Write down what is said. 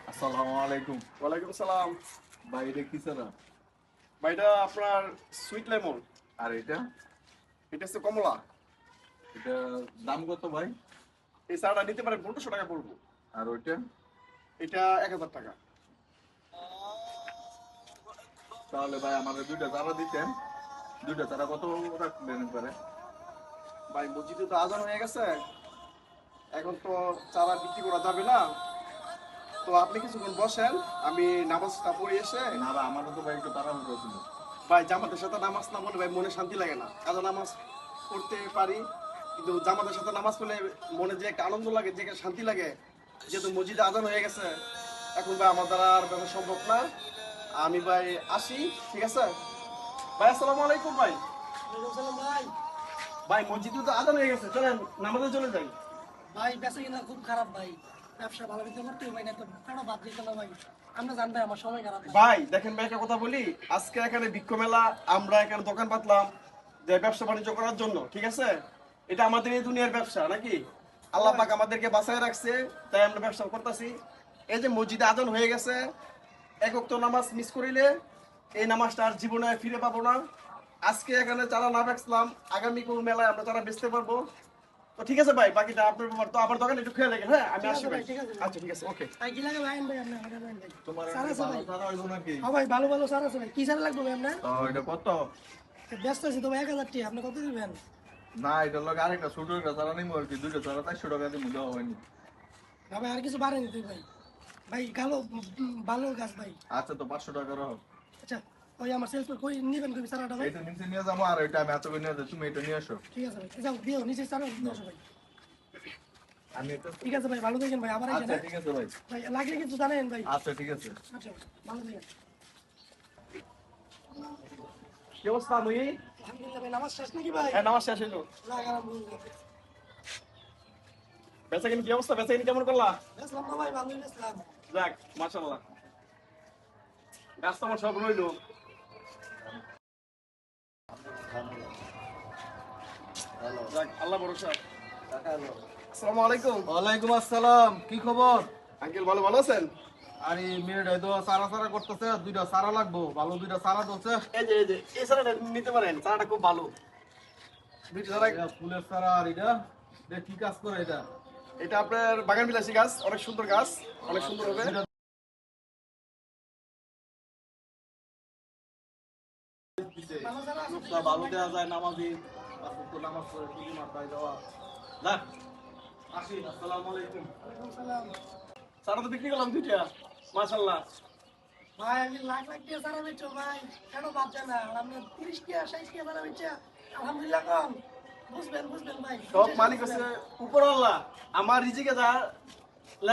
আসসালামু আলাইকুম। ওয়ালাইকুম সালাম। বাইরে কি ছাড়া? ভাইটা আপনার সুইট লেমন। আর এটা? এটা হচ্ছে কমলা। এটা দাম কত ভাই? এই চাটা নিতে পারেন 1500 টাকা পড়বো। আর ওইটা? এটা 1000 টাকা। তাহলে ভাই আমাদের দুইটা চারা দিতেন। দুইটা চারা কত রাখলেন পারে? ভাই মসজিদে তো আজান হয়ে গেছে, এখন তো চারা বিক্রি করা যাবে না। তো আপনি কিছুক্ষণ বসেন, আমি নামাজটা পড়ে এসে। না ভাই, আমারও তো ভাই একটু তাড়াহুড়ো ছিল। ভাই জামাতের সাথে নামাজ না পড়লে ভাই মনে শান্তি লাগে না। কাজা নামাজ পড়তে পারি, কিন্তু জামাতের সাথে নামাজ পড়লে মনে যে একটা আনন্দ লাগে, যে একটা শান্তি লাগে, যেহেতু মসজিদে আজান হয়ে গেছে, এখন ভাই আমার দ্বারা আর ব্যবসা সম্ভব না। আমি ভাই আসি, ঠিক আছে ভাই? আসসালামু আলাইকুম ভাই। ভাই ভাই মসজিদে তো আজান হয়ে গেছে, চলেন নামাজে চলে যাই। ভাই বেচা কিনা খুব খারাপ ভাই, ব্যবসা ভালো করতে করতে ভাই না তো কেন বাদ দিতে না ভাই, আমরা জান ভাই আমার সময় খারাপ। ভাই দেখেন ভাই, একটা কথা বলি, আজকে এখানে বৃক্ষ মেলা, আমরা এখানে দোকান পাতলাম যে ব্যবসা বাণিজ্য করার জন্য, ঠিক আছে? এটা আমাদের এই দুনিয়ার ব্যবসা নাকি? আল্লাহ পাক আমাদেরকে বাঁচায় রাখছে, তাই আমরা ব্যবসা করতেছি। এই যে মসজিদে আজান হয়ে গেছে, এক ওয়াক্ত নামাজ মিস করিলে এই নামাজটা আর জীবনে ফিরে পাবো না। আজকে এখানে চারা না বেচলাম, আগামী কোন মেলায় আমরা চারা বেচতে পারবো। তো ঠিক আছে ভাই, বাকিটা আপনার ব্যাপার। তো আমার দোকানে একটু খেয়াল রাখেন, হ্যাঁ? আমি ঠিক আসি আছে ভাই। ভাই, ঠিক আছে ভাই। আচ্ছা ঠিক আছে, ওকে। ভাই কি লাগে ভাই আইন ভাই আপনি আমাদের ভাই। তোমার সার একটা আছে ভালো ভাই? চারা হইব নাকি? হ্যাঁ ভাই ভালো ভালো সার আছে ভাই। কি সার লাগবে ভাই আপনার? তো এটা কত? ব্যস্ত আছি তো ভাই, 1000 টাকা আপনি কত দিবেন? না, এটার লগে আরেকটা ছোট একটা চারা নিবো আর কি। দুইটা চারা 400 টাকা দিয়ে মূল্য হয়নি। না ভাই আর কিছু বাড়াই নিতে ভাই। ভাই ভালো ভালো গাছ ভাই। আচ্ছা, তো 500 টাকা রাখো। আচ্ছা ওই আমার সেলস কই নিবেন কই সারাটা ভাই? এটা নিচে নিয়ে যাবো, আর এটা আমি এত করে নিয়ে যাবো, তুমি এটা নিয়ে আসো। ঠিক আছে ভাই, যাও দিও নিচে সারা নিয়ে আসো ভাই। আমি এটা। ঠিক আছে ভাই, ভালো থাকেন ভাই, আবার আইছেন। আচ্ছা ঠিক আছে ভাই। ভাই লাগলে কিছু জানেন ভাই। আচ্ছা ঠিক আছে। আচ্ছা ভালো থাকেন। কি অবস্থা মুই? আলহামদুলিল্লাহ ভাই, নামাজ শেষ নাকি ভাই? হ্যাঁ, নামাজ শেষ হইলো। আলহামদুলিল্লাহ। বেচাকিনি কি অবস্থা? বেচাকিনি কেমন করলা? বেসলাম না ভাই, ভালোই বেসলাম। যাক মাশাআল্লাহ, কাস্টমার সব রইলো। যাক আল্লাহ ভরসা। আসসালামু আলাইকুম। ওয়ালাইকুম আসসালাম। কি খবর? আঙ্কেল ভালো ভালো আছেন? আরে মেয়েটা তো সারা সারা করতেছে, দুইটা সারা লাগবো, ভালো দুইটা সারা দছে। এই যে এই সারাটা নিতে পারেন, সারাটা খুব ভালো। দুইটা সারা। এটা ফুলের সারা। আর এটা এটা কি কাজ করে এটা? এটা আপনার বাগান বিলাসী গাছ, অনেক সুন্দর গাছ, অনেক সুন্দর হবে। ভালো সারা আছে? লোকটা ভালো দেওয়া যায়, নামাজি তো নামাজ পড়ে টুকি মাথায় দেওয়া। যাক, আসি। আসসালামু আলাইকুম। ওয়ালাইকুম সালাম। সারা তো বিক্রি করলাম দুইটা, মাশাআল্লাহ। ভাই আমি লাখ লাখ টাকা সারা বেচো ভাই, কেন বাচ্চা না? আর আপনি 30 টাকা 60 টাকা সারা বেচা আলহামদুলিল্লাহ কম। বুঝবেন বুঝবেন ভাই, সব মালিক হচ্ছে উপরওয়ালা। আমার রিজিকে যা